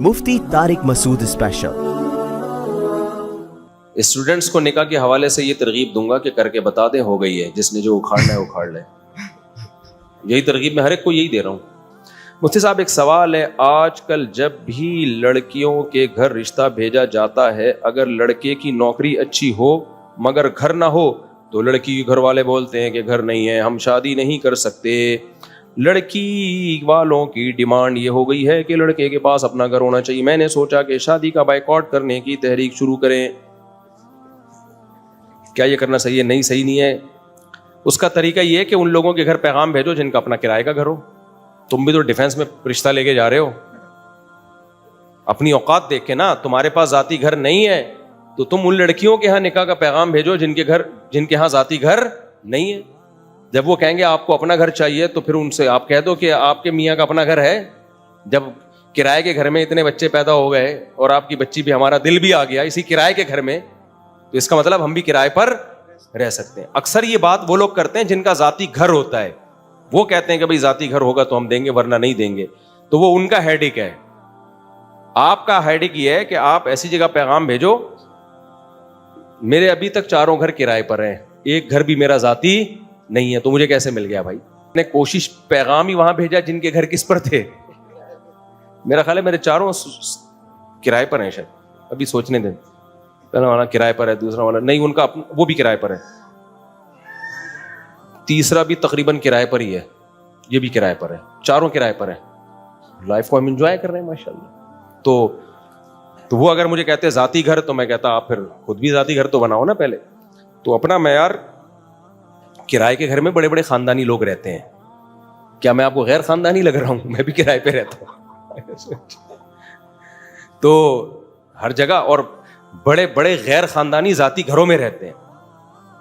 मुफ्ती Tariq Masood special. Students को निकाह के हवाले से ये तरगीब दूंगा कि करके बता दें, हो गई है, जिसने जो उखाड़ना है उखाड़ ले। यही तरगीब मैं हर एक को यही दे रहा हूँ। मुफ्ती साहब एक सवाल है, आजकल जब भी लड़कियों के घर रिश्ता भेजा जाता है, अगर लड़के की नौकरी अच्छी हो मगर घर ना हो तो लड़की के घर वाले बोलते हैं कि घर नहीं है, हम शादी नहीं कर सकते। लड़की वालों की डिमांड ये हो गई है कि लड़के के पास अपना घर होना चाहिए। मैंने सोचा कि शादी का बायकॉट करने की तहरीक शुरू करें। क्या ये करना सही है? नहीं, सही नहीं है। उसका तरीका ये है कि उन लोगों के घर पैगाम भेजो जिनका अपना किराए का घर हो। तुम भी तो डिफेंस में रिश्ता लेके जा रहे हो, अपनी औकात देख के ना। तुम्हारे पास जाती घर नहीं है तो तुम उन लड़कियों के यहाँ निकाह का पैगाम भेजो जिनके यहाँ जाती घर नहीं है। जब वो कहेंगे आपको अपना घर चाहिए तो फिर उनसे आप कह दो कि आपके मियाँ का अपना घर है। जब किराए के घर में इतने बच्चे पैदा हो गए और आपकी बच्ची भी, हमारा दिल भी आ गया इसी किराए के घर में, तो इसका मतलब हम भी किराए पर रह सकते हैं। अक्सर ये बात वो लोग करते हैं जिनका जाती घर होता है। वो कहते हैं कि भाई जाती घर होगा तो हम देंगे वरना नहीं देंगे। तो वो उनका हेडेक है। आपका हेडेक ये है कि आप ऐसी जगह पैगाम भेजो, मेरे अभी तक 4 घर किराए पर हैं, एक घर भी मेरा जाती नहीं है, तो मुझे कैसे मिल गया भाई? मैंने कोशिश पैगाम ही वहां भेजा जिनके घर किस पर थे। मेरा ख्याल है मेरे 4 किराए पर हैं शायद, अभी सोचने दें। पहला वाला किराए पर है, दूसरा वाला नहीं, उनका वो भी किराए पर है, तीसरा भी तकरीबन किराए पर ही है, ये भी किराए पर है, 4 किराए पर है। लाइफ को हम एंजॉय कर रहे हैं माशाल्लाह। तो वो अगर मुझे कहते जाती घर, तो मैं कहता आप फिर खुद भी जाती घर तो बनाओ ना पहले। तो अपना मैं यार, किराए के घर में बड़े बड़े खानदानी लोग रहते हैं। क्या मैं आपको गैर खानदानी लग रहा हूं? मैं भी किराए पे रहता हूं। तो हर जगह और बड़े बड़े गैर खानदानी जाती घरों में रहते हैं।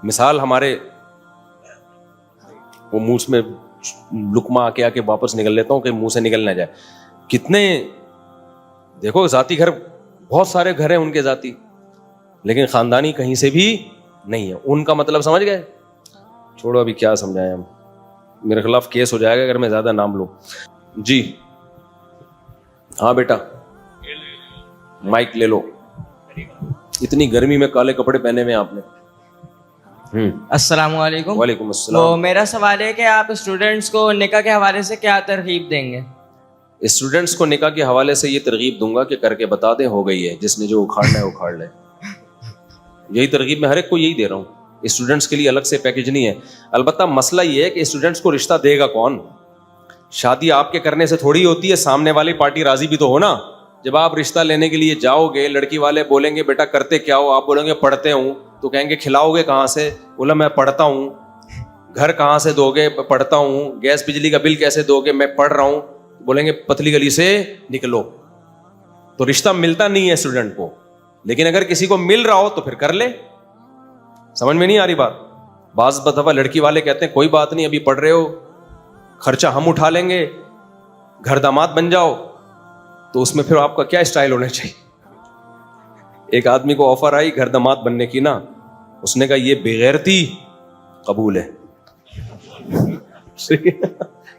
मिसाल, हमारे वो मुंह में लुकमा आके वापस निकल लेता हूं कि मुंह से निकल ना जाए। कितने देखो जाती घर, बहुत सारे घर हैं उनके जाती, लेकिन खानदानी कहीं से भी नहीं है। उनका मतलब समझ गए? छोड़ो, अभी क्या समझाएं हम, मेरे खिलाफ केस हो जाएगा अगर मैं ज्यादा नाम लूं। जी हाँ बेटा, माइक ले लो। इतनी गर्मी में काले कपड़े पहने हुए आपने। अस्सलाम वालेकुम। वालेकुम अस्सलाम। तो मेरा सवाल है कि आप स्टूडेंट्स को निकाह के हवाले से क्या तरगीब देंगे? स्टूडेंट्स को निकाह के हवाले से ये तरगीब दूंगा कि करके बता दें, हो गई है, जिसने जो उखाड़ना है उखाड़ ले। यही तरगीब मैं हर एक को यही दे रहा हूँ। स्टूडेंट्स के लिए अलग से पैकेज नहीं है। अलबत्ता मसला ये है कि स्टूडेंट्स को रिश्ता देगा कौन? शादी आपके करने से थोड़ी होती है, सामने वाली पार्टी राजी भी तो हो ना। जब आप रिश्ता लेने के लिए जाओगे, लड़की वाले बोलेंगे बेटा करते क्या हो, आप बोलेंगे पढ़ते हूँ, तो कहेंगे खिलाओगे कहाँ से? बोला मैं पढ़ता हूँ। घर कहाँ से दोगे? पढ़ता हूँ। गैस बिजली का बिल कैसे दोगे? मैं पढ़ रहा हूँ। बोलेंगे पतली गली से निकलो। तो रिश्ता मिलता नहीं है स्टूडेंट को, लेकिन अगर किसी को मिल रहा हो तो फिर कर ले। समझ में नहीं आ रही बात? बाज़ दफा लड़की वाले कहते हैं कोई बात नहीं, अभी पढ़ रहे हो, खर्चा हम उठा लेंगे, घर दामाद बन जाओ। तो उसमें फिर आपका क्या स्टाइल होना चाहिए? एक आदमी को ऑफर आई घर दामाद बनने की ना, उसने कहा ये बेगैरती कबूल है।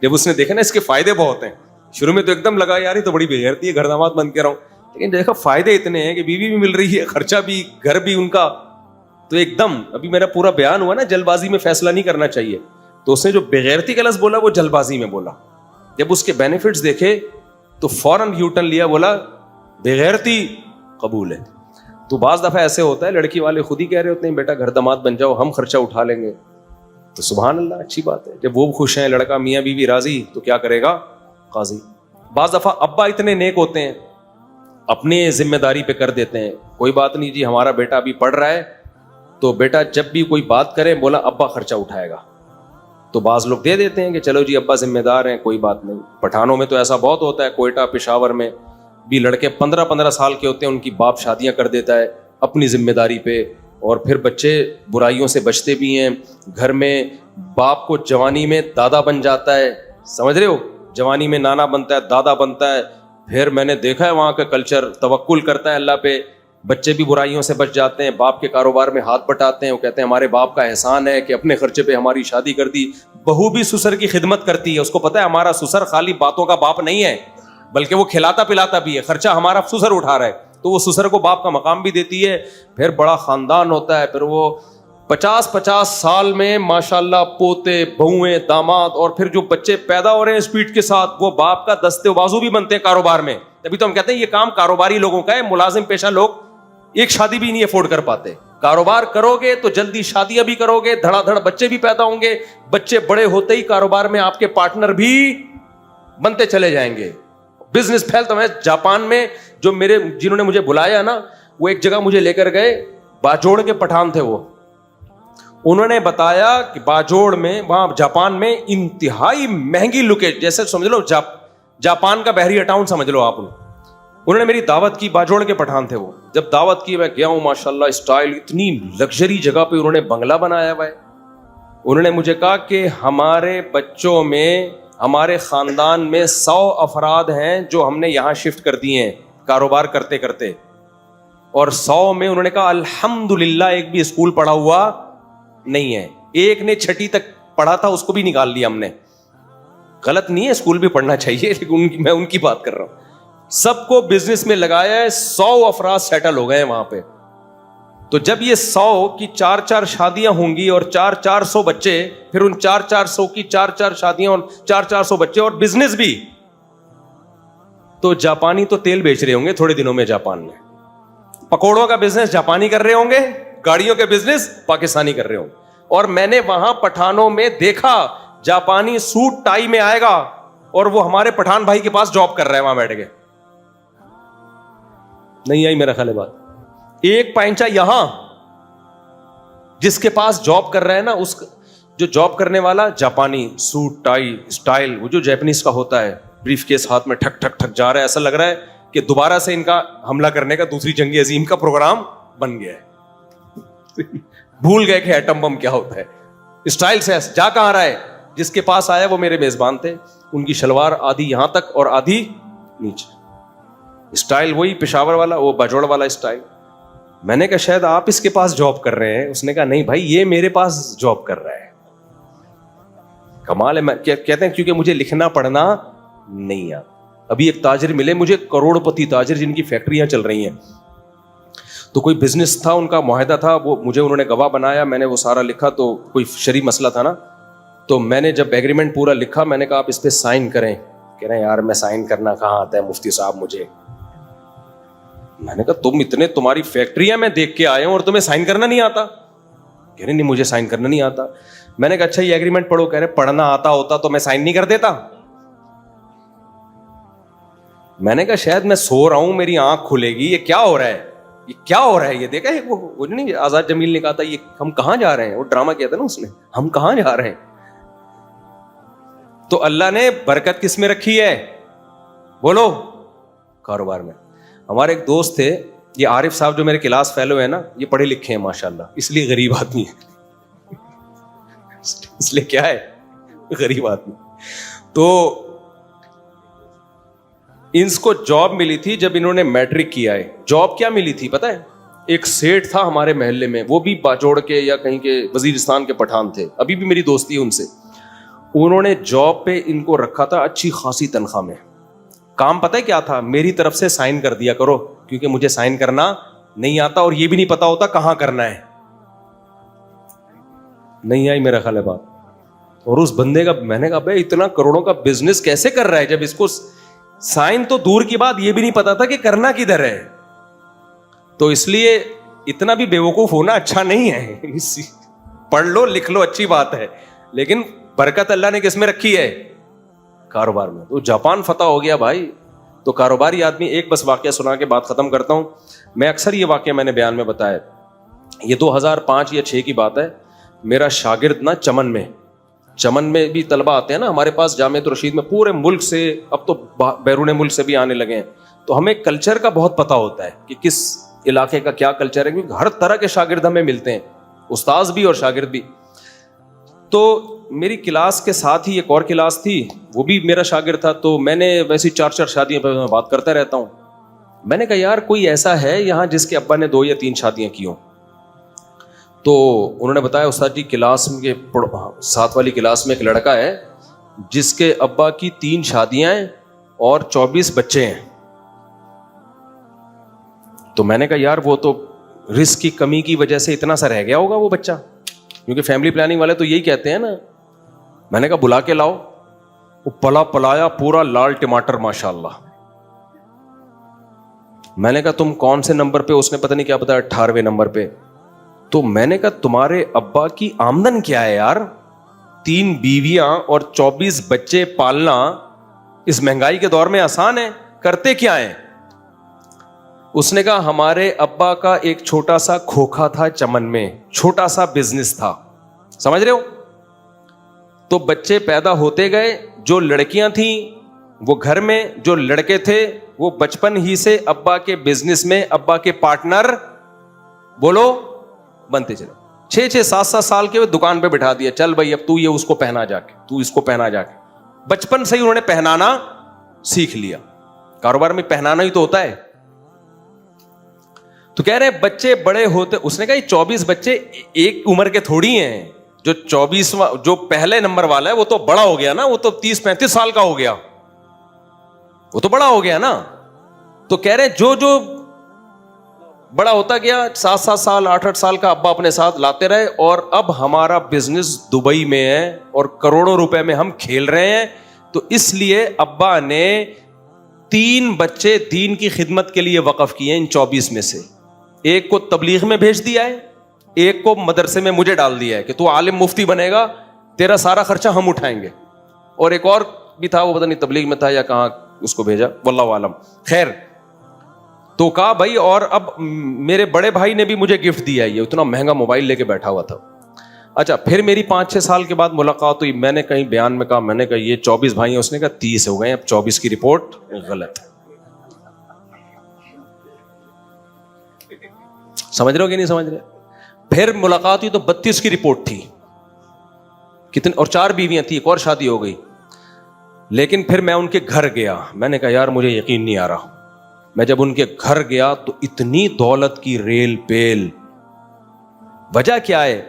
जब उसने देखा ना इसके फायदे बहुत हैं, शुरू में तो एकदम लगा यार ये तो बड़ी बेगैरती है, घर दामाद बन के रहा हूं, लेकिन देखा फायदे इतने हैं कि बीवी भी मिल रही है, खर्चा भी, घर भी उनका। तो एकदम, अभी मेरा पूरा बयान हुआ ना, जल्दबाजी में फैसला नहीं करना चाहिए। तो उसने जो बेगैरती का लफ्ज़ बोला वो जल्दबाजी में बोला। जब उसके बेनिफिट्स देखे तो फौरन यूटर्न लिया, बोला बेगैरती कबूल है। तो बाज़ दफ़ा ऐसे होता है, लड़की वाले खुद ही कह रहे होते हैं बेटा घर दामाद बन जाओ, हम खर्चा उठा लेंगे। तो सुभान अल्लाह, अच्छी बात है। जब वो खुश हैं, लड़का मियाँ बीवी राजी, तो क्या करेगा काजी। बाज़ दफ़ा अब्बा इतने नेक होते हैं, अपने जिम्मेदारी पे कर देते हैं, कोई बात नहीं जी हमारा बेटा अभी पढ़ रहा है, तो बेटा जब भी कोई बात करे बोला अब्बा खर्चा उठाएगा। तो बाज़ लोग दे देते हैं कि चलो जी अब्बा जिम्मेदार हैं, कोई बात नहीं। पठानों में तो ऐसा बहुत होता है, कोयटा पेशावर में भी लड़के 15-15 साल के होते हैं, उनकी बाप शादियां कर देता है अपनी जिम्मेदारी पे, और फिर बच्चे बुराइयों से बचते भी हैं। घर में बाप को जवानी में दादा बन जाता है, समझ रहे हो, जवानी में नाना बनता है, दादा बनता है। फिर मैंने देखा है वहाँ का कल्चर, तवक्कुल करता है अल्लाह पे, बच्चे भी बुराइयों से बच जाते हैं, बाप के कारोबार में हाथ बटाते हैं। वो कहते हैं हमारे बाप का एहसान है कि अपने खर्चे पे हमारी शादी कर दी। बहू भी ससुर की खिदमत करती है, उसको पता है हमारा ससुर खाली बातों का बाप नहीं है, بلکہ وہ کھلاتا پلاتا بھی ہے, خرچہ ہمارا سسر اٹھا رہا ہے, تو وہ سسر کو باپ کا مقام بھی دیتی ہے. پھر بڑا خاندان ہوتا ہے, پھر وہ 50 سال میں ماشاءاللہ پوتے بہویں داماد, اور پھر جو بچے پیدا ہو رہے ہیں اسپیڈ کے ساتھ, وہ باپ کا دستے بازو بھی بنتے ہیں کاروبار میں. تبھی تو ہم کہتے ہیں یہ کام کاروباری لوگوں کا ہے, ملازم پیشہ لوگ ایک شادی بھی نہیں افورڈ کر پاتے. کاروبار کرو گے تو جلدی شادیاں بھی کرو گے, دھڑا دھڑ بچے بھی پیدا ہوں گے, بچے بڑے ہوتے ہی کاروبار میں آپ کے پارٹنر بھی بنتے چلے جائیں گے, بزنس پھیلتا ہے. جاپان میں جو جنہوں نے مجھے بلایا نا, وہ ایک جگہ مجھے لے کر گئے, باجوڑ کے پٹھان تھے وہ. انہوں نے بتایا کہ باجوڑ میں, وہاں جاپان میں انتہائی مہنگی لوکیشن, جیسے سمجھ لو جاپان کا بحریہ ٹاؤن سمجھ لو آپ. انہوں نے میری دعوت کی, باجوڑ کے پٹھان تھے وہ. جب دعوت کی میں گیا ہوں, ماشاءاللہ اسٹائل, اتنی لگژری جگہ پہ انہوں نے بنگلہ بنایا ہوا ہے. انہوں نے مجھے کہا کہ ہمارے بچوں میں, ہمارے خاندان میں 100 افراد ہیں جو ہم نے یہاں شفٹ کر دیے ہیں کاروبار کرتے کرتے, اور 100 میں انہوں نے کہا الحمدللہ ایک بھی اسکول پڑھا ہوا نہیں ہے. ایک نے 6 تک پڑھا تھا, اس کو بھی نکال لیا ہم نے. غلط نہیں ہے, اسکول بھی پڑھنا چاہیے, لیکن میں ان کی بات کر رہا ہوں. سب کو بزنس میں لگایا ہے, 100 افراد سیٹل ہو گئے ہیں وہاں پہ. تو جب یہ 100 کی 4 شادیاں ہوں گی اور 400 بچے, پھر ان 400 کی 4 شادیاں اور 400 بچے اور بزنس بھی, تو جاپانی تو تیل بیچ رہے ہوں گے تھوڑے دنوں میں. جاپان میں پکوڑوں کا بزنس جاپانی کر رہے ہوں گے, گاڑیوں کے بزنس پاکستانی کر رہے ہوں گے. اور میں نے وہاں پٹھانوں میں دیکھا, جاپانی سوٹ ٹائی میں آئے گا اور وہ ہمارے پٹھان بھائی کے پاس جاب کر رہا ہے وہاں بیٹھ کے. نہیں آئی میرا خیال ہے بات. ایک پائنچا یہاں جس کے پاس جاب کر رہا ہے نا, اس جو جاب کرنے والا جاپانی سوٹ ٹائی اسٹائل, وہ جو جیپنیز کا ہوتا ہے, بریف کیس ہاتھ میں ٹھک ٹھک ٹھک جا رہا ہے, ایسا لگ رہا ہے کہ دوبارہ سے ان کا حملہ کرنے کا, دوسری جنگ عظیم کا پروگرام بن گیا ہے. بھول گئے کہ ایٹم بم کیا ہوتا ہے. اسٹائل سے جا کہاں رہا ہے. جس کے پاس آیا وہ میرے میزبان تھے, ان کی شلوار آدھی یہاں تک اور آدھی نیچے, اسٹائل وہی پشاور والا, وہ باجوڑ والا اسٹائل. میں نے کہا شاید آپ اس کے پاس جاب کر رہے ہیں. اس نے کہا نہیں بھائی, یہ میرے پاس جاب کر رہا ہے. کمال ہے. کہتے ہیں کیونکہ مجھے لکھنا پڑھنا نہیں آتا. ابھی ایک تاجر ملے مجھے, کروڑ پتی تاجر, جن کی فیکٹریاں چل رہی ہیں. تو کوئی بزنس تھا, ان کا معاہدہ تھا, وہ مجھے انہوں نے گواہ بنایا, میں نے وہ سارا لکھا. تو کوئی شرعی مسئلہ تھا نا, تو میں نے جب ایگریمنٹ پورا لکھا, میں نے کہا آپ اس پہ سائن کریں. کہہ رہے ہیں یار میں سائن کرنا کہاں آتا ہے مفتی صاحب مجھے. میں نے کہا تم تمہاری فیکٹریاں میں دیکھ کے آئے ہوں اور تمہیں سائن کرنا نہیں آتا. کہہ رہے نہیں مجھے سائن کرنا نہیں آتا. میں نے کہا اچھا یہ ایگریمنٹ پڑھو. کہہ رہے پڑھنا آتا ہوتا تو میں سائن نہیں کر دیتا. میں نے کہا شاید میں سو رہا ہوں, میری آنکھ کھلے گی, یہ کیا ہو رہا ہے, یہ کیا ہو رہا ہے. یہ دیکھا وہ نہیں آزاد جمیل نے کہا تھا یہ ہم کہاں جا رہے ہیں, وہ ڈرامہ کیا تھا نا اس نے, ہم کہاں جا رہے ہیں. تو اللہ نے برکت کس میں رکھی ہے بولو, کاروبار میں. ہمارے ایک دوست تھے, یہ عارف صاحب جو میرے کلاس فیلو ہیں نا, یہ پڑھے لکھے ہیں ماشاءاللہ, اس لیے غریب آدمی ہے. اس لیے کیا ہے غریب آدمی. تو ان کو جاب ملی تھی جب انہوں نے میٹرک کیا ہے. جاب کیا ملی تھی پتہ ہے, ایک سیٹ تھا ہمارے محلے میں, وہ بھی باجوڑ کے یا کہیں کے وزیرستان کے پٹھان تھے, ابھی بھی میری دوستی ہے ان سے. انہوں نے جاب پہ ان کو رکھا تھا اچھی خاصی تنخواہ میں. کام پتہ ہے کیا تھا, میری طرف سے سائن کر دیا کرو, کیونکہ مجھے سائن کرنا نہیں آتا اور یہ بھی نہیں پتا ہوتا کہاں کرنا ہے. نہیں آئی میرا خیال ہے بات. اور اس بندے کا میں نے کہا بھائی اتنا کروڑوں کا بزنس کیسے کر رہا ہے جب اس کو سائن تو دور کی بات یہ بھی نہیں پتا تھا کہ کرنا کدھر ہے. تو اس لیے اتنا بھی بیوقوف ہونا اچھا نہیں ہے. پڑھ لو لکھ لو اچھی بات ہے, لیکن برکت اللہ نے کس میں رکھی ہے, کاروبار میں. تو جاپان فتح ہو گیا بھائی. تو کاروباری آدمی, ایک بس واقعہ سنا کے بات ختم کرتا ہوں. میں اکثر یہ واقعہ میں نے بیان میں بتایا, یہ 2005 یا 6 کی بات ہے. میرا شاگرد نا چمن میں بھی طلبہ آتے ہیں نا ہمارے پاس جامعۃ الرشید میں, پورے ملک سے, اب تو بیرون ملک سے بھی آنے لگے ہیں. تو ہمیں کلچر کا بہت پتہ ہوتا ہے کہ کس علاقے کا کیا کلچر ہے, کیونکہ ہر طرح کے شاگرد ہمیں ملتے ہیں, استاذ بھی اور شاگرد بھی. تو میری کلاس کے ساتھ ہی ایک اور کلاس تھی, وہ بھی میرا شاگرد تھا. تو میں نے ویسی 4 شادیاں پہ بات کرتا رہتا ہوں. میں نے کہا یار کوئی ایسا ہے یہاں جس کے ابا نے 2 یا 3 شادیاں کی ہوں. تو انہوں نے بتایا استاد جی کلاس کے ساتھ والی کلاس میں ایک لڑکا ہے جس کے ابا کی 3 شادیاں ہیں اور 24 بچے ہیں. تو میں نے کہا یار وہ تو رزق کی کمی کی وجہ سے اتنا سا رہ گیا ہوگا وہ بچہ, کیونکہ فیملی پلاننگ والے تو یہی کہتے ہیں نا. میں نے کہا بلا کے لاؤ. وہ پلا پلایا پورا لال ٹماٹر ماشاء اللہ. میں نے کہا تم کون سے نمبر پہ؟ اس نے پتہ نہیں کیا بتایا 18ویں نمبر پہ. تو میں نے کہا تمہارے ابا کی آمدن کیا ہے یار؟ 3 بیویاں اور 24 بچے پالنا اس مہنگائی کے دور میں آسان ہے؟ کرتے کیا ہیں؟ اس نے کہا ہمارے ابا کا ایک چھوٹا سا کھوکھا تھا چمن میں, چھوٹا سا بزنس تھا. سمجھ رہے ہو؟ تو بچے پیدا ہوتے گئے, جو لڑکیاں تھیں وہ گھر میں, جو لڑکے تھے وہ بچپن ہی سے ابا کے بزنس میں ابا کے پارٹنر بولو بنتے چلے. 6-7 سال کے دکان پہ بٹھا دیا, چل بھائی اب تو یہ اس کو پہنا جا کے, تو اس کو پہنا جا کے. بچپن سے ہی انہوں نے پہنانا سیکھ لیا. کاروبار میں پہنانا ہی تو ہوتا ہے. تو کہہ رہے بچے بڑے ہوتے, اس نے کہا یہ 24 بچے ایک عمر کے تھوڑی ہیں. جو 24واں جو پہلے نمبر والا ہے وہ تو بڑا ہو گیا نا, وہ تو 30-35 سال کا ہو گیا, وہ تو بڑا ہو گیا نا. تو کہہ رہے جو بڑا ہوتا گیا 7 سال 8 سال کا ابا اپنے ساتھ لاتے رہے, اور اب ہمارا بزنس دبئی میں ہے اور کروڑوں روپے میں ہم کھیل رہے ہیں. تو اس لیے ابا نے 3 بچے دین کی خدمت کے لیے وقف کیے ان 24 میں سے. ایک کو تبلیغ میں بھیج دیا ہے, ایک کو مدرسے میں مجھے ڈال دیا ہے کہ تو عالم مفتی بنے گا, تیرا سارا خرچہ ہم اٹھائیں گے. اور ایک اور بھی تھا, وہ پتہ نہیں تبلیغ میں تھا یا کہاں اس کو بھیجا, واللہ عالم. خیر, تو کہا بھائی, اور اب میرے بڑے بھائی نے بھی مجھے گفٹ دیا ہے, یہ اتنا مہنگا موبائل لے کے بیٹھا ہوا تھا. اچھا, پھر میری 5-6 سال کے بعد ملاقات ہوئی. میں نے کہیں بیان میں کہا, میں نے کہا یہ 24 بھائی ہیں. اس نے کہا 30 ہو گئے, اب 24 کی رپورٹ غلط ہے. سمجھ رہے ہو کہ نہیں سمجھ رہے؟ پھر ملاقات ہوئی تو 32 کی رپورٹ تھی. کتنے, اور 4 بیویاں تھیں, ایک اور شادی ہو گئی. لیکن پھر میں ان کے گھر گیا, میں نے کہا یار مجھے یقین نہیں آ رہا. میں جب ان کے گھر گیا تو اتنی دولت کی ریل پیل. وجہ کیا ہے؟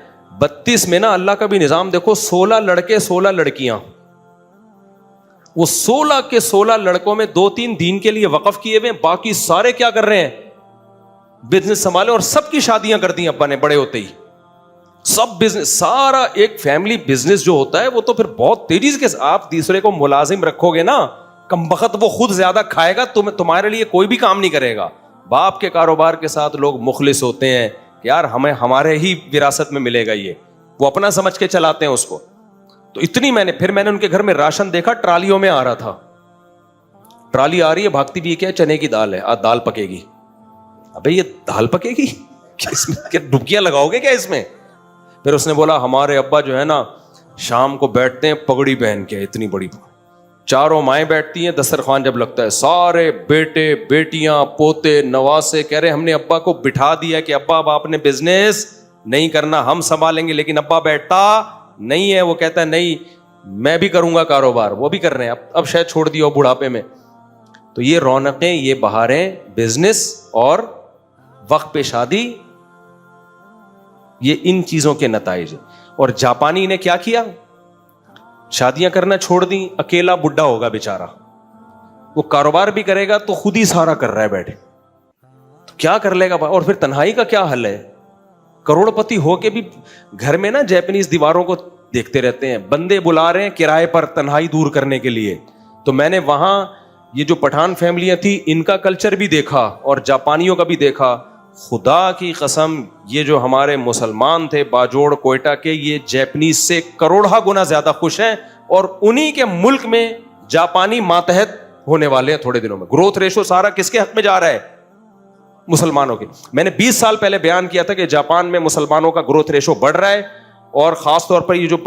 32 میں نا اللہ کا بھی نظام دیکھو, 16 لڑکے 16 لڑکیاں. وہ 16 کے 16 لڑکوں میں 2-3 دین کے لیے وقف کیے ہوئے, باقی سارے کیا کر رہے ہیں؟ بزنس سنبھالے. اور سب کی شادیاں کر دی ابا نے بڑے ہوتے ہی. سب بزنس, سارا ایک فیملی بزنس جو ہوتا ہے وہ تو پھر بہت تیزی سے, آپ دوسرے کو ملازم رکھو گے نا, کم بخت وہ خود زیادہ کھائے گا, تمہارے لیے کوئی بھی کام نہیں کرے گا. باپ کے کاروبار کے ساتھ لوگ مخلص ہوتے ہیں کہ یار ہمیں ہمارے ہی وراثت میں ملے گا, یہ وہ اپنا سمجھ کے چلاتے ہیں اس کو. تو اتنی میں نے ان کے گھر میں راشن دیکھا, ٹرالیوں میں آ رہا تھا. ٹرالی آ رہی ہے, بھاگتی بھی کیا, چنے کی دال ہے, آج دال پکے گی. ابے یہ دال پکے گی, اس میں کیا ڈبکیاں لگاؤ گے کیا اس میں؟ پھر اس نے بولا ہمارے ابا جو ہے نا شام کو بیٹھتے ہیں پگڑی پہن کے, اتنی بڑی, 4 مائیں بیٹھتی ہیں, دسترخوان جب لگتا ہے سارے بیٹے بیٹیاں پوتے نواسے کہہ رہے ہم نے ابا کو بٹھا دیا کہ ابا اب آپ نے بزنس نہیں کرنا, ہم سنبھالیں گے. لیکن ابا بیٹھتا نہیں ہے, وہ کہتا ہے نہیں میں بھی کروں گا کاروبار. وہ بھی کر رہے ہیں, اب شاید چھوڑ دیا ہو بڑھاپے میں. تو یہ رونقیں, یہ بہاریں, بزنس اور وقت پہ شادی, یہ ان چیزوں کے نتائج ہیں. اور جاپانی نے کیا کیا؟ شادیاں کرنا چھوڑ دیں, اکیلا بڈھا ہوگا بیچارہ, وہ کاروبار بھی کرے گا تو خود ہی سارا کر رہا ہے بیٹھے, تو کیا کر لے گا. اور پھر تنہائی کا کیا حل ہے؟ کروڑ پتی ہو کے بھی گھر میں نا جیپنیز دیواروں کو دیکھتے رہتے ہیں, بندے بلا رہے ہیں کرائے پر تنہائی دور کرنے کے لیے. تو میں نے وہاں یہ جو پٹھان فیملیاں تھی ان کا کلچر بھی دیکھا اور جاپانیوں کا بھی دیکھا. خدا کی قسم, یہ جو ہمارے مسلمان تھے باجوڑ کوئٹہ کے, یہ جیپنیز سے کروڑہ گنا زیادہ خوش ہیں, اور انہی کے ملک میں جاپانی ماتحت ہونے والے ہیں تھوڑے دنوں میں. گروتھ ریشو سارا کس کے حق میں جا رہا ہے؟ مسلمانوں کے. میں نے 20 سال پہلے بیان کیا تھا کہ جاپان میں مسلمانوں کا گروتھ ریشو بڑھ رہا ہے, اور خاص طور پر یہ جو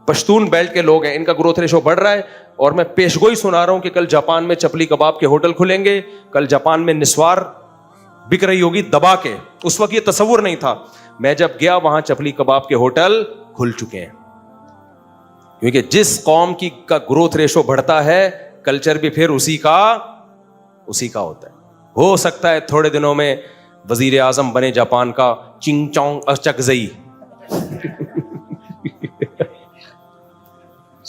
پشتون بیلٹ کے لوگ ہیں ان کا گروتھ ریشو بڑھ رہا ہے. اور میں پیشگوئی سنا رہا ہوں کہ کل جاپان میں چپلی کباب کے ہوٹل کھلیں گے, کل جاپان میں نسوار بک رہی ہوگی دبا کے. اس وقت یہ تصور نہیں تھا, میں جب گیا وہاں چپلی کباب کے ہوٹل کھل چکے ہیں. کیونکہ جس قوم کی کا گروتھ ریشو بڑھتا ہے کلچر بھی پھر اسی کا ہوتا ہے. ہو سکتا ہے تھوڑے دنوں میں وزیر اعظم بنے جاپان کا چنگ چونگ اچکزئی.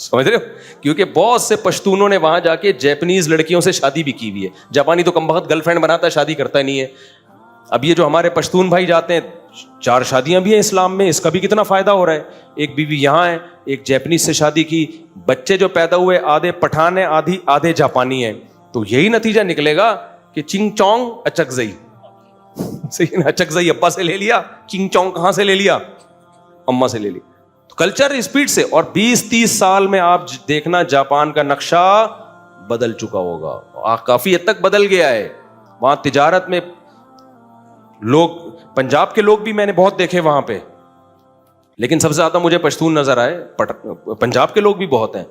समझ रहे हो, क्योंकि बहुत से पश्तूनों ने वहां जाके जैपनीज लड़कियों से शादी भी की हुई है. जापानी तो कम वक्त गर्लफ्रेंड बनाता है, शादी करता नहीं है. अब ये जो हमारे पश्तून भाई जाते हैं, 4 शादियां भी हैं इस्लाम में, इसका भी कितना फायदा हो रहा है. एक बीवी यहाँ है, एक जैपनीज से शादी की, बच्चे जो पैदा हुए आधे पठान है, आधे जापानी है. तो यही नतीजा निकलेगा कि चिंग चोंग अचकजई. सही ना, अचकजई अब्बा से ले लिया, चिंग चोंग कहां से ले लिया, अम्मा से ले ली. तो कल्चर स्पीड से, और 20-30 साल में आप देखना जापान का नक्शा बदल चुका होगा, काफी हद तक बदल गया है. वहां तिजारत में लोग, पंजाब के लोग भी मैंने बहुत देखे वहां पे, लेकिन सबसे ज्यादा मुझे पश्तून नजर आए. पंजाब के लोग भी बहुत हैं.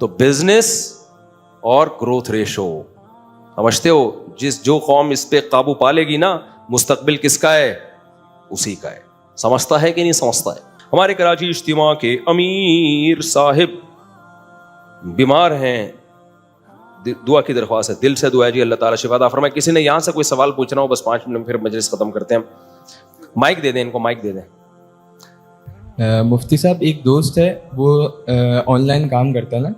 तो बिजनेस और ग्रोथ रेशो समझते हो, जो कौम इस पे काबू पा लेगी ना, मुस्तकबिल किसका है, उसी का है. समझता है कि नहीं समझता है. हमारे कराची इज्तिमा के अमीर साहिब बीमार हैं, दुआ की दरख्वास्त है, दिल से दुआ है जी, अल्लाह ताला शिफा अता फरमाए. किसी ने यहां से कोई सवाल पूछना हो, बस 5 मिनट में फिर मजलिस खत्म करते हैं. माइक दे दें इनको, माइक दे दें. मुफ्ती साहब, एक दोस्त है, वो ऑनलाइन काम करता है ना,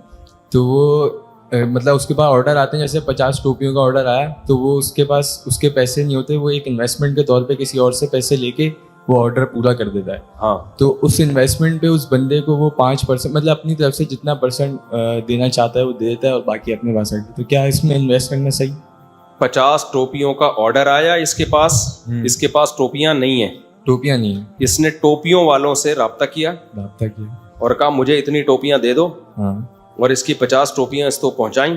तो वो मतलब उसके पास ऑर्डर आते हैं, जैसे 50 टोपियों का ऑर्डर आया, तो वो उसके पास उसके पैसे नहीं होते, वो एक इन्वेस्टमेंट के तौर पे किसी और से पैसे लेके वो ऑर्डर पूरा कर देता है. हाँ, तो उस इन्वेस्टमेंट पे उस बंदे को वो 5% मतलब अपनी तरफ से जितना परसेंट देना चाहता है वो दे देता है, और बाकी अपने पास रखता है. तो क्या इसमें इन्वेस्ट करना सही? 50 टोपियों का ऑर्डर आया इसके पास टोपियां नहीं है, टोपियाँ नहीं है. इसने टोपियों वालों से राब्ता किया राब्ता किया और कहा मुझे इतनी टोपियां दे दो, हाँ. और इसकी 50 टोपियां इसको पहुंचाई,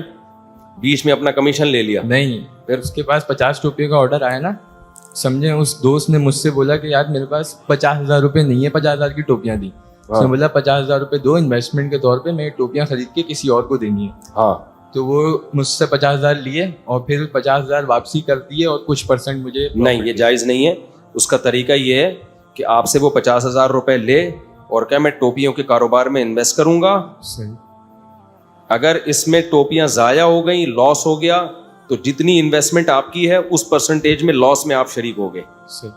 बीच में अपना कमीशन ले लिया. नहीं, फिर उसके पास 50 टोपियों का ऑर्डर आया ना, समझे, उस दोस्त ने मुझसे बोला कि यार मेरे पास 50,000 रुपये नहीं है, 50,000 की टोपियां दी. उसने बोला 50,000 रुपये दो इन्वेस्टमेंट के तौर पे, मैं टोपियां खरीद के किसी और को देनी है. हाँ, तो वो मुझसे 50,000 लिए और फिर 50,000 वापसी कर दिए और कुछ परसेंट मुझे. नहीं, ये जायज नहीं है. उसका तरीका ये है कि आपसे वो 50,000 रुपए ले और क्या मैं टोपियों के कारोबार में इन्वेस्ट करूंगा. सही. अगर इसमें टोपियां जाया हो गई, लॉस हो गया, तो जितनी इन्वेस्टमेंट आपकी है उस परसेंटेज में लॉस में आप शरीक होगे, सही.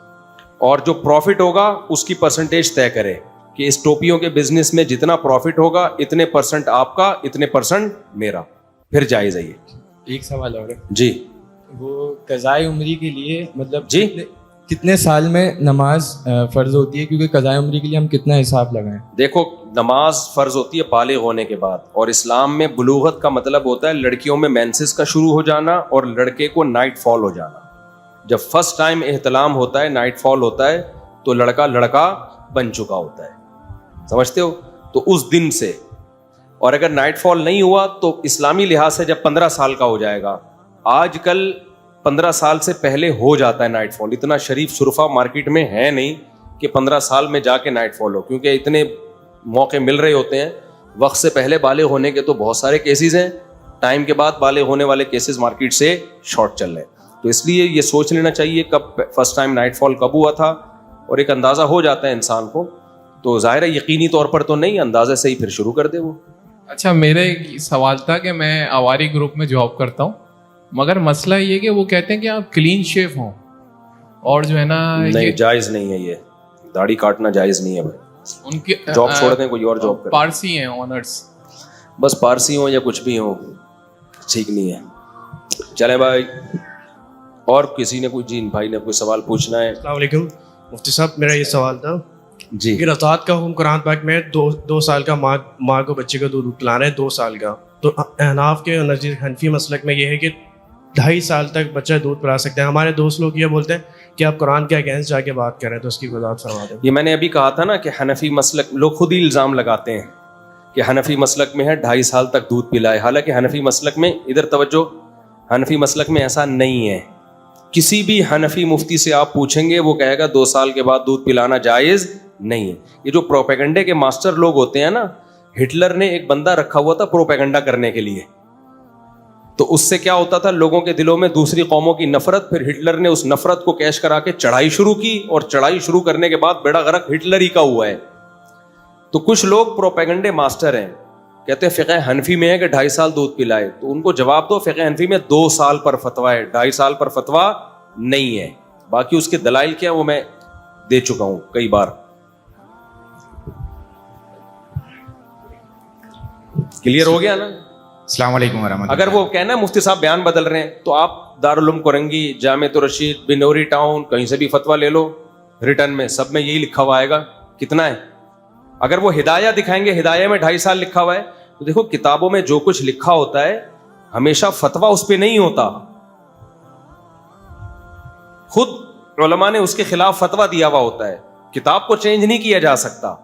और जो प्रॉफिट होगा उसकी परसेंटेज तय करे कि इस टोपियों के बिजनेस में जितना प्रॉफिट होगा इतने परसेंट आपका, इतने परसेंट मेरा. फिर जायज है ये. एक सवाल और है जी. वो कज़ाए उम्री के लिए मतलब जी, कितने साल में नमाज फर्ज होती है, क्योंकि कज़ाए उम्री के लिए हम कितना हिसाब लगाएं? देखो, नमाज फर्ज होती है बालिग होने के बाद, और इस्लाम में बुलूगत का मतलब होता है लड़कियों में मेंसेस का शुरू हो जाना और लड़के को नाइट फॉल हो जाना. जब फर्स्ट टाइम एहतलाम होता है, नाइट फॉल होता है, तो लड़का लड़का बन चुका होता है. समझते हो? तो उस दिन से, और अगर नाइट फॉल नहीं हुआ तो इस्लामी लिहाज से जब 15 साल का हो जाएगा. आजकल 15 साल से पहले हो जाता है नाइट फॉल. इतना शरीफ सुरफा मार्केट में है नहीं कि 15 साल में जाके नाइट फॉल हो, क्योंकि इतने मौके मिल रहे होते हैं. वक्त से पहले बालिग होने के तो बहुत सारे केसेस हैं, टाइम के बाद बालिग होने वाले केसेस मार्केट से शॉर्ट चल रहे हैं. तो इसलिए ये सोच लेना चाहिए कब फर्स्ट टाइम नाइट फॉल कब हुआ था, और एक अंदाज़ा हो जाता है इंसान को. तो ज़ाहिर है यकीनी तौर पर तो नहीं, अंदाजे से ही फिर शुरू कर दे वो. अच्छा, मेरा एक सवाल था कि मैं आवारी ग्रुप में जॉब करता हूँ, मगर मसला ये कि वो कहते हैं कि आप क्लीन शेव हों, और जो है ना नहीं, ये जायज़ नहीं है, ये दाढ़ी काटना जायज़ नहीं है भाई. उनके जॉब छोड़ दें, कोई और जॉब करें. पारसी हैं ऑनर्स. बस पारसी हो या कुछ भी हो, ठीक नहीं है. चले भाई, और किसी ने कोई, जीन भाई ने कोई सवाल पूछना है? अस्सलाम वालेकुम मुफ्ती साहब, मेरा ये सवाल था जी. कि रज़ात का हुक्म कुरान पाक में 2 साल का माँ को बच्चे को दूध पिलाना है, 2 साल का. तो अहनाफ के नज़दीक हनफी मसलक में ये है कि 2.5 साल तक बच्चा दूध पिला सकते हैं. हमारे दोस्त लोग ये बोलते हैं कि आप कुरान के अगेंस्ट जाके बात कर रहे हैं, तो उसकी वजाहत फरमा दें. ये मैंने अभी कहा था ना कि हनफी मसलक, लोग खुद ही इल्ज़ाम लगाते हैं कि हनफी मसलक में है 2.5 साल तक दूध पिलाए. हालांकि हनफी मसलक में, इधर तवज्जो, हनफी मसलक में ऐसा नहीं है. किसी भी हनफी मुफ्ती से आप पूछेंगे वो कहेगा 2 साल के बाद दूध पिलाना जायज़ नहीं है. ये जो प्रोपेगेंडे के मास्टर लोग होते हैं ना, हिटलर ने एक बंदा रखा हुआ था प्रोपेगेंडा करने के लिए. तो उससे क्या होता था, लोगों के दिलों में दूसरी कौमों की नफरत. फिर हिटलर ने उस नफरत को कैश करा के चढ़ाई शुरू की, और चढ़ाई शुरू करने के बाद बेड़ा गर्क हिटलर ही का हुआ है. तो कुछ लोग प्रोपेगेंडे मास्टर हैं, कहते हैं फ़िक़्ह हनफी में है कि 2.5 साल दूध पिलाए. तो उनको जवाब दो, फ़िक़्ह हनफी में 2 साल पर फतवा है, 2.5 साल पर फतवा नहीं है. बाकी उसके दलाइल क्या वो मैं दे चुका हूं कई बार. क्लियर हो गया ना? अस्सलाम वालेकुम वरहमतुल्लाह। अगर वो कहना मुफ्ती साहब बयान बदल रहे हैं, तो आप दारुल उलूम कोरंगी, जामिया रशीद, बिनौरी टाउन, कहीं से भी फतवा ले लो, रिटर्न में सब में यही लिखा हुआ आएगा कितना है। अगर वो हिदाया दिखाएंगे, हिदाया में 2.5 साल लिखा हुआ है, तो देखो किताबों में जो कुछ लिखा होता है हमेशा फतवा उस पर नहीं होता, खुद उलमा ने उसके खिलाफ फतवा दिया हुआ होता है, किताब को चेंज नहीं किया जा सकता।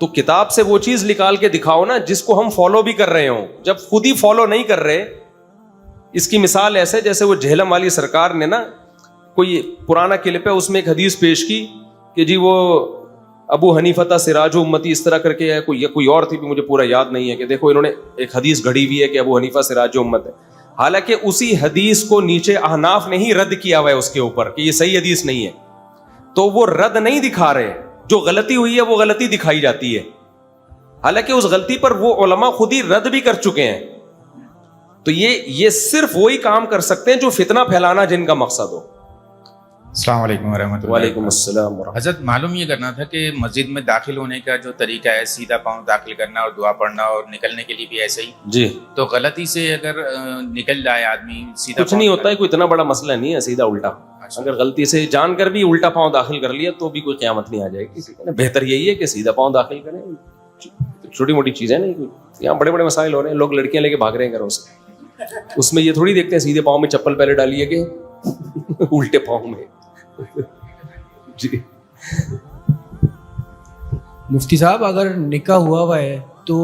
तो किताब से वो चीज निकाल के दिखाओ ना जिसको हम फॉलो भी कर रहे हो। जब खुद ही फॉलो नहीं कर रहे, इसकी मिसाल ऐसे जैसे वो झेलम वाली सरकार ने ना कोई पुराना क्लिप है, उसमें एक हदीस पेश की कि जी वो अबू हनीफता सिराज उम्मती इस तरह करके है, कोई और थी भी मुझे पूरा याद नहीं है, कि देखो इन्होंने एक हदीस घड़ी हुई है कि अबू हनीफा सिराज उम्मत है। हालांकि उसी हदीस को नीचे अहनाफ ने ही रद्द किया हुआ है उसके ऊपर कि ये सही हदीस नहीं है, तो वो रद्द नहीं दिखा रहे, जो गलती हुई है वो गलती दिखाई जाती है, हालांकि उस गलती पर वो उलमा खुद ही रद्द भी कर चुके हैं। तो ये सिर्फ वही काम कर सकते हैं जो फितना फैलाना जिनका मकसद हो। अस्सलाम वालेकुम वरहमतुल्लाह। वालेकुम अस्सलाम। हजरत मालूम ये करना था कि मस्जिद में दाखिल होने का जो तरीका है, सीधा पाँव दाखिल करना और दुआ पढ़ना, और निकलने के लिए भी ऐसे ही जी। तो गलती से अगर निकल जाए आदमी सीधा, कुछ नहीं होता है, कोई इतना बड़ा मसला नहीं है, सीधा उल्टा। अगर गलती से जानकर भी उल्टा पाँव दाखिल कर लिया तो भी कोई क़यामत नहीं आ जाएगी। बेहतर यही है कि सीधा पाँव दाखिल करें। छोटी मोटी चीजें नहीं, यहाँ बड़े बड़े मसाइल हो रहे हैं, लोग लड़कियां लेके भाग रहे हैं घरों से, उसमें ये थोड़ी देखते हैं सीधे पाँव में चप्पल पहले डालिए कि उल्टे पाँव में। जी मुफ्ती साहब, अगर निकाह हुआ है तो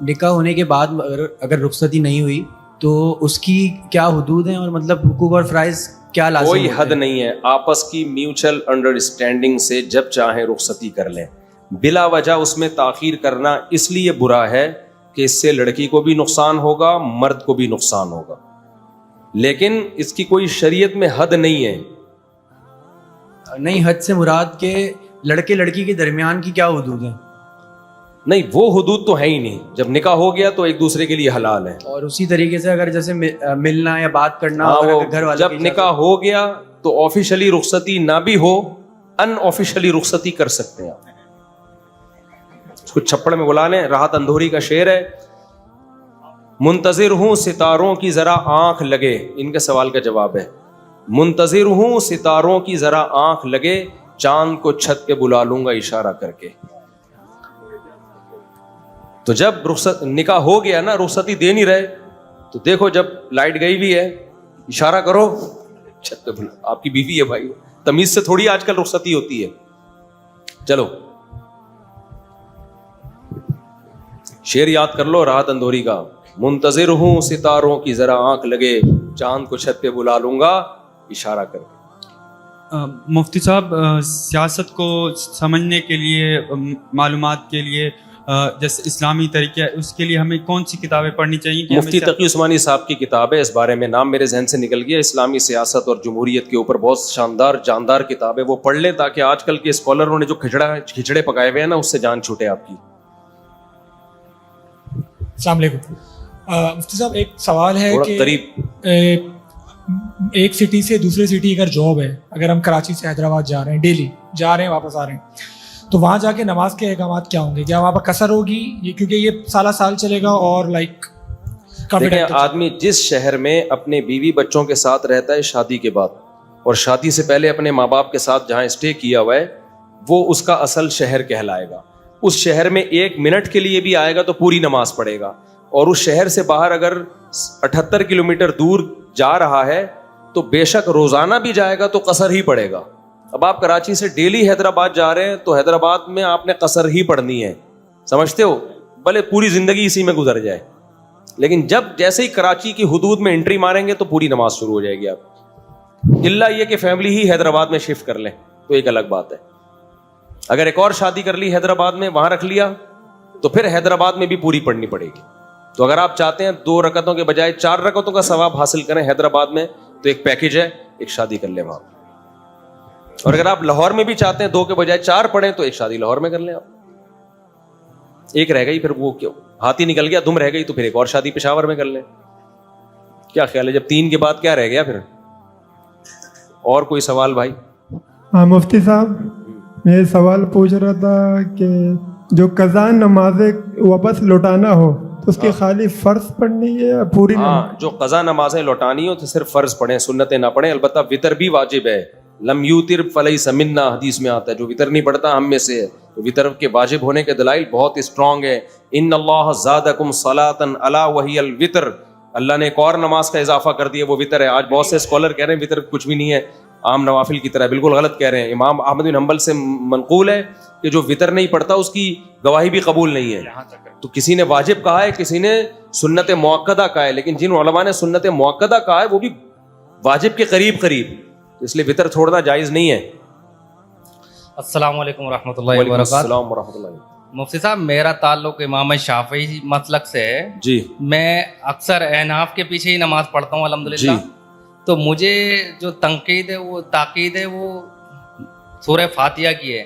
निकाह होने के बाद अगर रुखसती नहीं हुई तो उसकी क्या हुदूद हैं, और मतलब हुकूक और फ़राइज़ क्या लाज़िम कोई होते हद हैं? नहीं है, आपस की म्यूचुअल अंडरस्टैंडिंग से जब चाहे रुखसती कर लें। बिला वजह उसमें ताखीर करना इसलिए बुरा है कि इससे लड़की को भी नुकसान होगा, मर्द को भी नुकसान होगा, लेकिन इसकी कोई शरीयत में हद नहीं है। नहीं, हद से मुराद के लड़के लड़की के दरमियान की क्या हुदूद है? नहीं, वो हुदूद तो है ही नहीं। जब निकाह हो गया तो एक दूसरे के लिए हलाल है। और उसी तरीके से अगर जैसे मिलना या बात करना, हाँ, अगर वो घर वाले जब निकाह हो गया तो ऑफिशियली रुखसती ना भी हो, अनऑफिशियली रुखसती कर सकते हैं आप। उसको छप्पड़ में बुला लें। राहत अंधोरी का शेर है, मुंतजिर हूं सितारों की जरा आंख लगे। इनके सवाल का जवाब है, मुंतजिर हूं सितारों की जरा आंख लगे, चांद को छत पे बुला लूंगा इशारा करके। तो जब रुखसत निकाह हो गया ना, रुखसती दे नहीं रहे, तो देखो जब लाइट गई भी है इशारा करो छत पे बुला। आपकी बीवी है भाई, तमीज से थोड़ी आजकल रुखसती होती है। चलो शेर याद कर लो राहत अंधोरी का, मुंतजिर हूं सितारों की जरा आंख लगे, चांद को छत पे बुला लूंगा इशारा करके। मुफ्ती साहब, सियासत को समझने के लिए, मालूमात के लिए, जैसे इस्लामी तरीके है, उसके लिए हमें कौन सी किताबें पढ़नी चाहिए? मुफ्ती तकी उस्मानी साहब की किताब है, इस बारे में नाम मेरे जहन से निकल गया, इस्लामी सियासत और जमहूरियत के ऊपर बहुत शानदार जानदार किताब है, वो पढ़ लें ताकि आजकल के स्कॉलरों ने जो खिचड़े पकाए हुए हैं ना, उससे जान छूटे आपकी। अस्सलाम वालेकुम। मुफ्ती साहब, एक सवाल है कि करीब एक सिटी से दूसरे सिटी अगर जॉब है, अगर हम कराची से हैदराबाद जा रहे हैं, डेली जा रहे हैं वापस आ रहे हैं, तो वहाँ जाके नमाज के अहकामात क्या होंगे? क्या वहाँ पर कसर होगी? ये क्योंकि ये साल चलेगा और देखिए, आदमी जिस शहर में अपने बीवी बच्चों के साथ रहता है शादी के बाद, और शादी से पहले अपने माँ बाप के साथ जहाँ स्टे किया हुआ है, वो उसका असल शहर कहलाएगा। उस शहर में 1 मिनट के लिए भी आएगा तो पूरी नमाज पढ़ेगा, और उस शहर से बाहर अगर 78 किलोमीटर दूर जा रहा है तो बेशक रोजाना भी जाएगा तो कसर ही पड़ेगा। अब आप कराची से डेली हैदराबाद जा रहे हैं तो हैदराबाद में आपने कसर ही पढ़नी है, समझते हो, भले पूरी जिंदगी इसी में गुजर जाए। लेकिन जब जैसे ही कराची की हुदूद में एंट्री मारेंगे तो पूरी नमाज शुरू हो जाएगी आप, इल्ला ये कि फैमिली ही हैदराबाद में शिफ्ट कर लें तो एक अलग बात है। अगर एक और शादी कर ली हैदराबाद में, वहां रख लिया, तो फिर हैदराबाद में भी पूरी पढ़नी पड़ेगी। तो अगर आप चाहते हैं 2 रकतों के बजाय 4 रकतों का सवाब हासिल करें हैदराबाद में, तो एक पैकेज है, एक शादी कर लें वहां। और अगर आप लाहौर में भी चाहते हैं 2 के बजाय 4 पढ़ें, तो एक शादी लाहौर में कर लें आप। एक रह गई, फिर वो क्यों हाथी निकल गया, दुम रह गई, तो फिर एक और शादी पेशावर में कर लें। क्या ख्याल है, जब 3 के बाद क्या रह गया फिर? और कोई सवाल भाई? हाँ मुफ्ती साहब, मैं सवाल पूछ रहा था कि जो कज़ा नमाज़ें वापस लौटाना हो تو اس کی خالی فرض پڑھنی ہے یا پوری نماز؟ ہاں جو قضا نمازیں لوٹانی ہو تو صرف فرض پڑھیں, سنتیں نہ پڑھیں. البتہ وطر بھی واجب ہے. لم یوتر فلیس منا حدیث میں آتا ہے, جو وطر نہیں پڑھتا ہم میں سے ہے. تو وطر کے واجب ہونے کے دلائل بہت اسٹرانگ ہے. ان اللہ زادکم صلاۃ الا وہی الوتر, اللہ نے ایک اور نماز کا اضافہ کر دیا, وہ وطر ہے. آج بہت سے اسکالر کہہ رہے ہیں وطر کچھ بھی نہیں ہے, عام نوافل کی طرح. بالکل غلط کہہ رہے ہیں. امام احمد بن حنبل سے منقول ہے کہ جو وطر نہیں پڑھتا اس کی گواہی بھی قبول نہیں ہے. تو کسی نے واجب کہا ہے, کسی نے سنت موقدہ کہا ہے, لیکن جن علماء نے سنت موقدہ کہا ہے وہ بھی واجب کے قریب قریب, اس لیے وطر چھوڑنا جائز نہیں ہے. السلام علیکم ورحمۃ اللہ وعلیکم وبرکاتہ. السلام ورحمۃ اللہ. مفتی صاحب, میرا تعلق امام شافعی مسلک سے ہے. جی میں اکثر احناف کے پیچھے ہی نماز پڑھتا ہوں الحمدللہ. جی. تو مجھے جو تنقید ہے, وہ تاکید ہے, وہ سورہ فاتحہ کی ہے.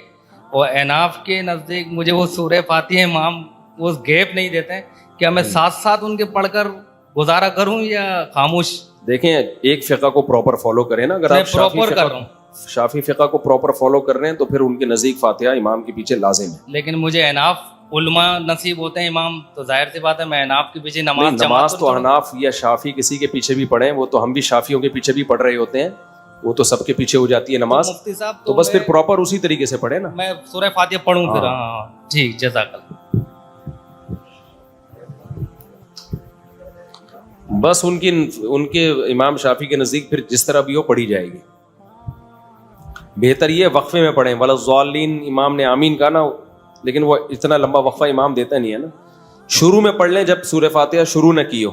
اور احناف کے نزدیک مجھے وہ سورہ فاتحہ امام وہ گیپ نہیں دیتے ہیں. کیا میں ساتھ ساتھ ان کے پڑھ کر گزارا کروں یا خاموش؟ دیکھیں, ایک فقہ کو پراپر فالو کریں نا. اگر میں آپ پراپر کر رہا ہوں, شافی فقہ کو پراپر فالو کر رہے ہیں تو پھر ان کے نزدیک فاتحہ امام کے پیچھے لازم ہے. لیکن مجھے احناف علماء نصیب ہوتے ہیں امام, تو ظاہر سی بات ہے میں احناف کے پیچھے نماز تو حناف یا شافی کسی کے پیچھے بھی پڑھیں, وہ تو ہم بھی شافیوں کے پیچھے بھی پڑھ رہے ہوتے ہیں, وہ تو سب کے پیچھے ہو جاتی ہے نماز. مفتی صاحب تو بس پھر پراپر اسی طریقے سے پڑھیں نا. میں سورہ فاتحہ پڑھوں پھر. ہاں جی, جزاک اللہ. بس ان کے امام شافی کے نزدیک پھر جس طرح بھی ہو پڑھی جائے گی. بہتر یہ وقفے میں پڑھیں. وَلَضَّالِّينَ امام نے آمین کہا نا, لیکن وہ اتنا لمبا وقفہ امام دیتا نہیں ہے نا. شروع میں پڑھ لیں جب سورہ فاتحہ شروع نہ کی ہو,